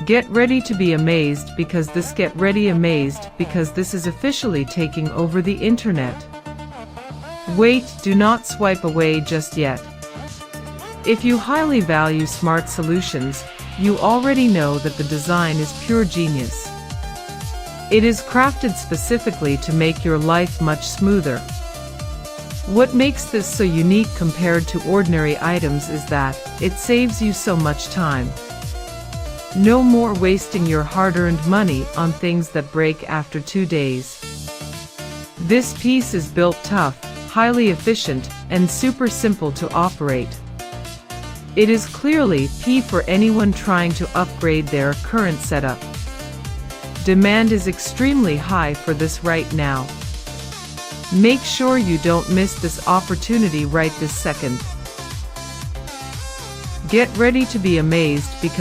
Get ready to be amazed because this is officially taking over the internet. Wait, do not swipe away just yet. If you highly value smart solutions, you already know that the design is pure genius. It is crafted specifically to make your life much smoother. What makes this so unique compared to ordinary items is that it saves you so much time. No more wasting your hard-earned money on things that break after 2 days. This piece is built tough, highly efficient, and super simple to operate. It is clearly key for anyone trying to upgrade their current setup. Demand is extremely high for this right now. Make sure you don't miss this opportunity right this second. Get ready to be amazed because